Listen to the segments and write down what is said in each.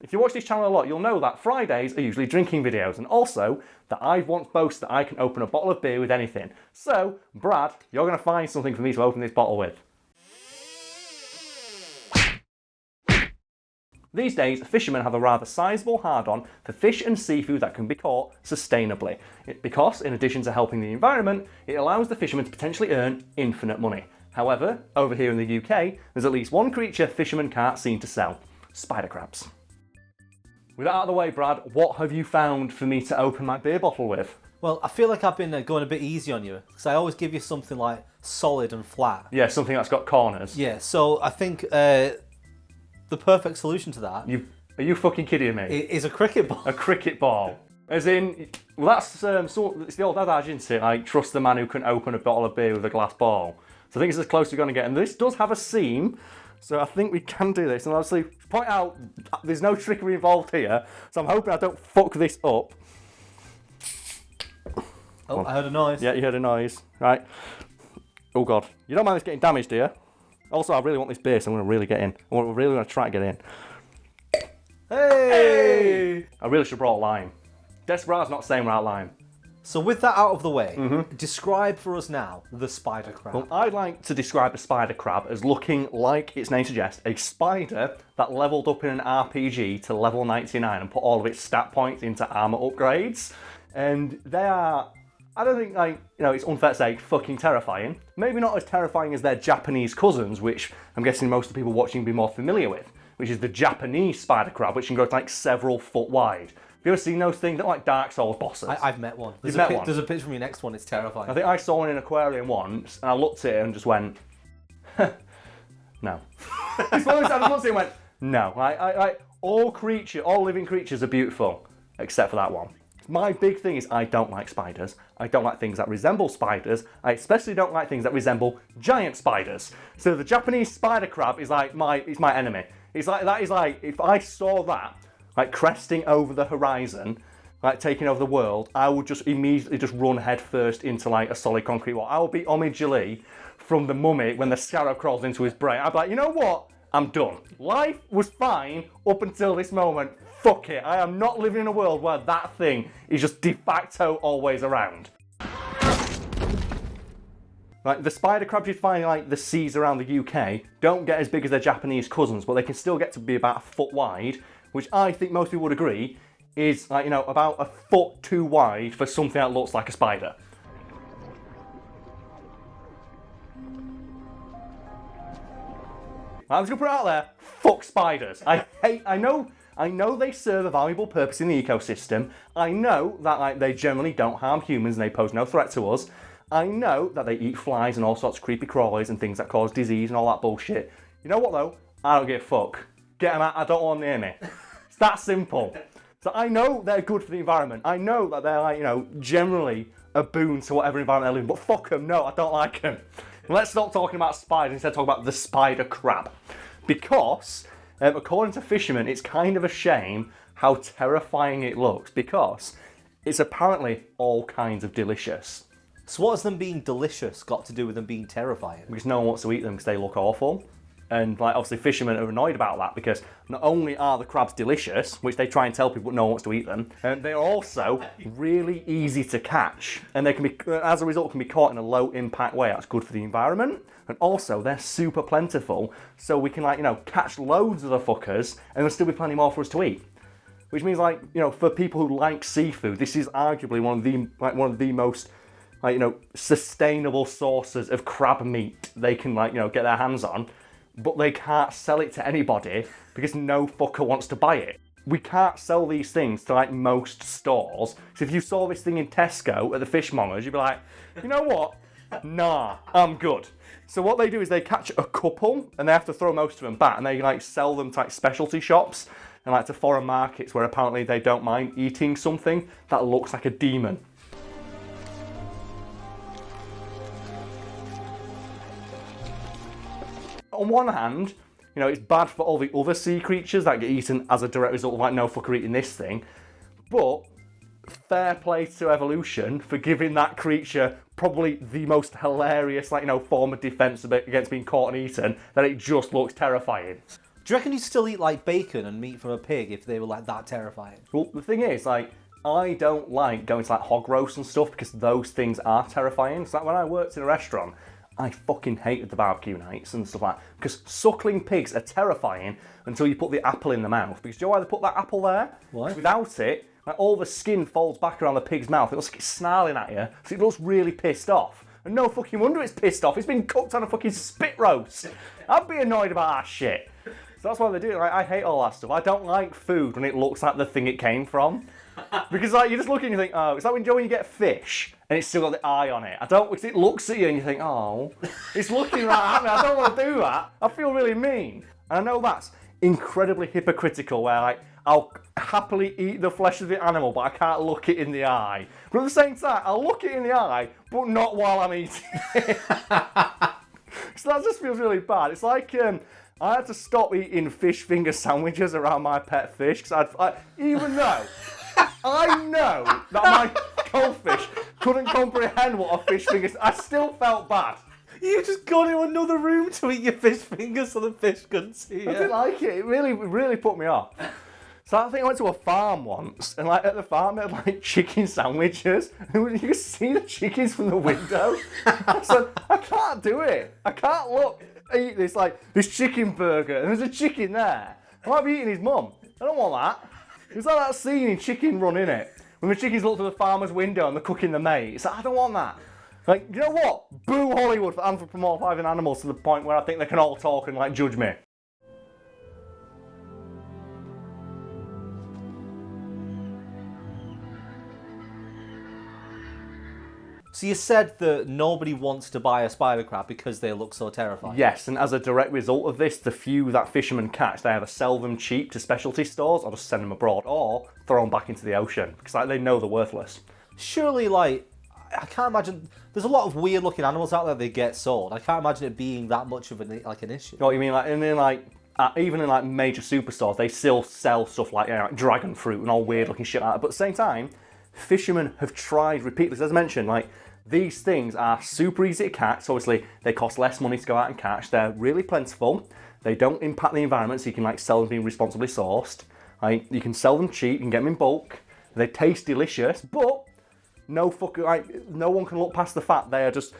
If you watch this channel a lot, you'll know that Fridays are usually drinking videos, and also that I've once boasted that I can open a bottle of beer with anything. So, Brad, you're going to find something for me to open this bottle with. These days, fishermen have a rather sizable hard-on for fish and seafood that can be caught sustainably, because in addition to helping the environment, it allows the fishermen to potentially earn infinite money. However, over here in the UK, there's at least one creature fishermen can't seem to sell: spider crabs. With that out of the way, Brad, what have you found for me to open my beer bottle with? Well, I feel like I've been going a bit easy on you, because I always give you something like solid and flat. Yeah, something that's got corners. Yeah, so I think the perfect solution to that... Are you fucking kidding me? Is a cricket ball. A cricket ball. As in, well, that's it's the old adage, isn't it? Like, trust the man who can open a bottle of beer with a glass ball. So I think it's as close as we're going to get. And this does have a seam, so I think we can do this. And obviously, point out, there's no trickery involved here, so I'm hoping I don't fuck this up. Oh, I heard a noise. Yeah, you heard a noise. Right. Oh, God. You don't mind this getting damaged, do you? Also, I really want this beer, so I'm going to really get in. I'm really going to try to get in. Hey! I really should have brought lime. Desperado's not saying without lime. So with that out of the way, describe for us now the spider crab. Well, I'd like to describe the spider crab as looking like its name suggests, a spider that leveled up in an RPG to level 99 and put all of its stat points into armor upgrades. And they are, I don't think, it's unfair to say, fucking terrifying. Maybe not as terrifying as their Japanese cousins, which I'm guessing most of the people watching will be more familiar with, which is the Japanese spider crab, which can go to like several foot wide. Have you ever seen those things? They're like Dark Souls bosses. I've met one. You've met one? There's a picture from your next one, it's terrifying. I think I saw one in an aquarium once, and I looked at it and just went, no. I just looked at it and went, no. All living creatures are beautiful, except for that one. My big thing is I don't like spiders. I don't like things that resemble spiders. I especially don't like things that resemble giant spiders. So the Japanese spider crab is like my enemy. It's like if I saw that, like cresting over the horizon, like taking over the world, I would just immediately just run head first into like a solid concrete wall. I would be Omid Ali from The Mummy when the scarab crawls into his brain. I'd be like, you know what? I'm done. Life was fine up until this moment. Fuck it. I am not living in a world where that thing is just de facto always around. Like the spider crabs you find in like the seas around the UK don't get as big as their Japanese cousins, but they can still get to be about a foot wide, which I think most people would agree is like, about a foot too wide for something that looks like a spider. I'm just gonna put it out there, fuck spiders. I know they serve a valuable purpose in the ecosystem. I know that they generally don't harm humans and they pose no threat to us. I know that they eat flies and all sorts of creepy crawlies and things that cause disease and all that bullshit. You know what though? I don't give a fuck. Get them out, I don't want them near me. It's that simple. So I know they're good for the environment. I know that they're generally a boon to whatever environment they live in, but fuck them, no, I don't like them. Let's stop talking about spiders and instead talk about the spider crab. Because, according to fishermen, it's kind of a shame how terrifying it looks because it's apparently all kinds of delicious. So what has them being delicious got to do with them being terrifying? Because no one wants to eat them because they look awful. And obviously fishermen are annoyed about that because not only are the crabs delicious, which they try and tell people, but no one wants to eat them, and they're also really easy to catch. And they can be, as a result, can be caught in a low impact way. That's good for the environment. And also they're super plentiful. So we can catch loads of the fuckers and there'll still be plenty more for us to eat. Which means for people who like seafood, this is arguably one of the most sustainable sources of crab meat they can get their hands on. But they can't sell it to anybody because no fucker wants to buy it. We can't sell these things to most stores. So if you saw this thing in Tesco at the fishmongers, you'd be like, you know what? Nah, I'm good. So what they do is they catch a couple and they have to throw most of them back and they sell them to specialty shops and to foreign markets where apparently they don't mind eating something that looks like a demon. On one hand, it's bad for all the other sea creatures that get eaten as a direct result of no fucker eating this thing, but fair play to evolution for giving that creature probably the most hilarious form of defense against being caught and eaten, that it just looks terrifying. Do you reckon you'd still eat like bacon and meat from a pig if they were like that terrifying? Well, the thing is, like, I don't like going to like hog roasts and stuff because those things are terrifying. So like, when I worked in a restaurant, I fucking hated the barbecue nights and stuff like that because suckling pigs are terrifying until you put the apple in the mouth. Because do you know why they put that apple there? Why? Without it, like, all the skin folds back around the pig's mouth. It looks like it's snarling at you, so it looks really pissed off. And no fucking wonder it's pissed off. It's been cooked on a fucking spit roast. I'd be annoyed about that shit. So that's why they do it. Like, I hate all that stuff. I don't like food when it looks like the thing it came from. Because like you just look and you think, oh, it's like when you get fish and it's still got the eye on it. I don't, because it looks at you and you think, oh, it's looking right at me. I don't want to do that. I feel really mean. And I know that's incredibly hypocritical where like I'll happily eat the flesh of the animal but I can't look it in the eye. But at the same time, I'll look it in the eye but not while I'm eating it. So that just feels really bad. It's like I had to stop eating fish finger sandwiches around my pet fish because even though I know that my goldfish couldn't comprehend what a fish finger. I still felt bad. You just gone into another room to eat your fish fingers so the fish couldn't see you. I didn't like it. It really put me off. So I think I went to a farm once, and like at the farm they had like chicken sandwiches. And you could see the chickens from the window. I said, I can't do it. I can't eat this chicken burger, and there's a chicken there. I might be eating his mum. I don't want that. It's like that scene in Chicken Run, innit? When the chickens look through the farmer's window and they're cooking the mate. It's like, I don't want that. Like, you know what? Boo Hollywood for anthropomorphizing animals to the point where I think they can all talk and like judge me. So you said that nobody wants to buy a spider crab because they look so terrifying. Yes, and as a direct result of this, the few that fishermen catch, they either sell them cheap to specialty stores or just send them abroad or throw them back into the ocean because like, they know they're worthless. Surely, like, I can't imagine. There's a lot of weird looking animals out there that get sold. I can't imagine it being that much of an issue. You know what you mean? Like, and then even in like major superstores, they still sell stuff like, like dragon fruit and all weird looking shit like that. But at the same time, fishermen have tried repeatedly, as I mentioned, like. These things are super easy to catch. So obviously, they cost less money to go out and catch. They're really plentiful. They don't impact the environment, so you can like sell them being responsibly sourced. Like, you can sell them cheap, you can get them in bulk. They taste delicious, but no one can look past the fact they are just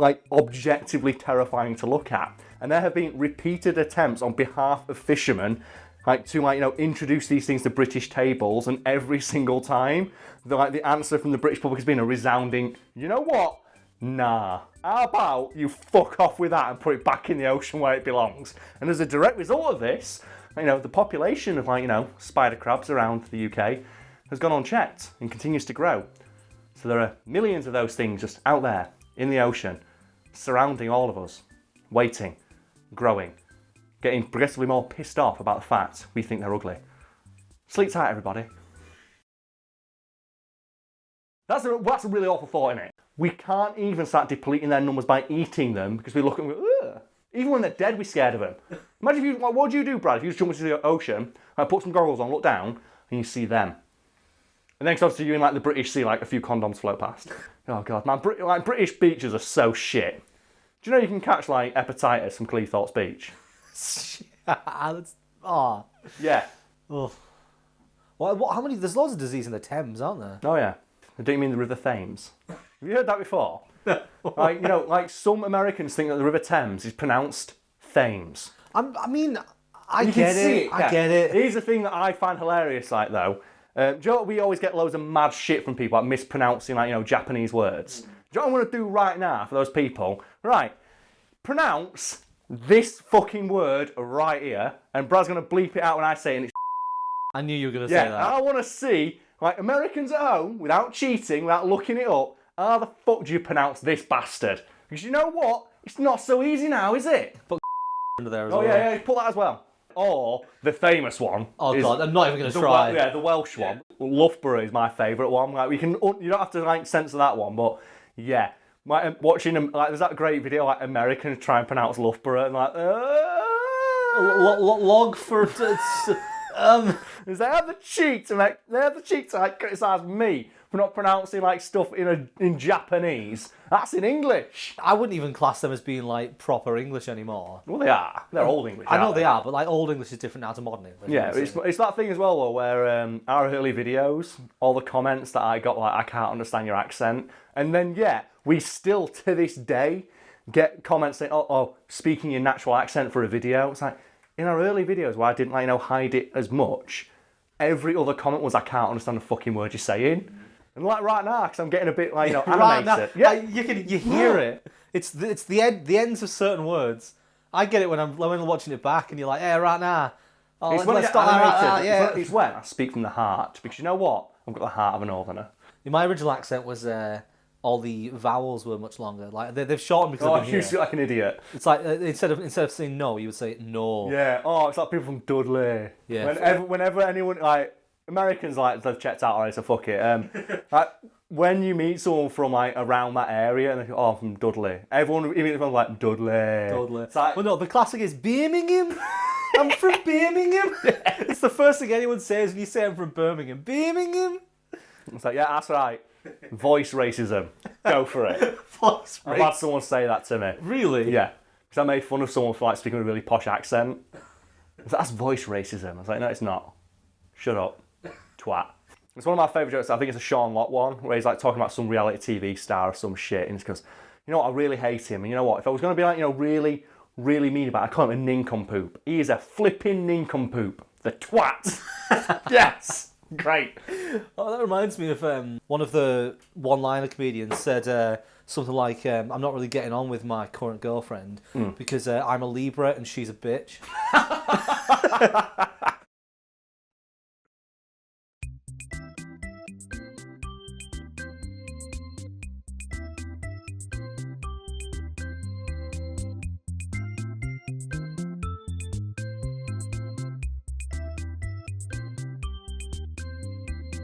like objectively terrifying to look at. And there have been repeated attempts on behalf of fishermen to introduce these things to British tables, and every single time the answer from the British public has been a resounding, you know what? Nah. How about you fuck off with that and put it back in the ocean where it belongs? And as a direct result of this, the population of spider crabs around the UK has gone unchecked and continues to grow. So there are millions of those things just out there in the ocean, surrounding all of us, waiting, growing, getting progressively more pissed off about the fact we think they're ugly. Sleep tight, everybody. That's a really awful thought, isn't it? We can't even start depleting their numbers by eating them because we look at them and go, ugh. Even when they're dead, we're scared of them. Imagine if what would you do, Brad, if you just jump into the ocean, put some goggles on, look down, and you see them. And then obviously you in the British Sea, a few condoms float past. Oh God, man, British beaches are so shit. Do you know you can catch hepatitis from Cleethorpes Beach? Yeah. Oh. How many? There's loads of disease in the Thames, aren't there? Oh yeah. Don't you mean the River Thames? Have you heard that before? Some Americans think that the River Thames is pronounced Thames. I get it. Here's the thing that I find hilarious, though. Do you know what? We always get loads of mad shit from people mispronouncing Japanese words. Do you know what I'm going to do right now for those people? Right. Pronounce this fucking word right here, and Brad's going to bleep it out when I say it, and it's I knew you were going to say that. I want to see, Americans at home, without cheating, without looking it up, how the fuck do you pronounce this bastard? Because you know what? It's not so easy now, is it? Put under there as well. Oh yeah, put that as well. Or the famous one. Oh God, I'm not even going to try. The Welsh one. Loughborough is my favourite one. You don't have to censor that one, but yeah. Watching them, there's that great video, Americans try and pronounce Loughborough, and Logford. They have the cheek to criticise me for not pronouncing like stuff in Japanese. That's in English. I wouldn't even class them as being like proper English anymore. Well, they are. They're old English. I know aren't they are, but like old English is different now to modern English. Yeah, it's that thing as well, though, where our early videos, all the comments that I got, like, I can't understand your accent. And then, yeah, we still, to this day, get comments saying, oh, speaking your natural accent for a video. It's like, in our early videos where I didn't, like, hide it as much, every other comment was, I can't understand the fucking word you're saying. And like right now, because I'm getting a bit, like, animated. Right now, yeah, you hear it. It's the ends of certain words. I get it when I'm watching it back, and you're like, hey, right now. Oh, it's when I let's get start animated. yeah. It's when I speak from the heart. Because you know what? I've got the heart of a northerner. My original accent was all the vowels were much longer. Like they've shortened because Oh, I've been you here. speak like an idiot. It's like instead of saying no, you would say no. Yeah. Oh, it's like people from Dudley. Yeah. Whenever anyone, like, Americans, like, they've checked out already, so fuck it. Like, when you meet someone from, like, around that area, and they go, oh, I'm from Dudley. Everyone immediately goes, like, Dudley. It's like, well, no, the classic is Birmingham. I'm from Birmingham. It's the first thing anyone says when you say I'm from Birmingham. Birmingham. it's like, yeah, that's right. Voice racism. Go for it. I've had someone say that to me. Really? Yeah. Because I made fun of someone for, like, speaking with a really posh accent. It's like, that's voice racism. I was like, no, it's not. Shut up. Twat. It's one of my favourite jokes. I think it's a Sean Locke one, where he's like talking about some reality TV star or some shit, and he goes, you know what, I really hate him, and you know what, if I was going to be like, really, really mean about it, I'd call him a nincompoop. He is a flipping nincompoop. The twat. Yes. Great. Oh, that reminds me of one of the one-liner comedians said something like, I'm not really getting on with my current girlfriend because I'm a Libra and she's a bitch.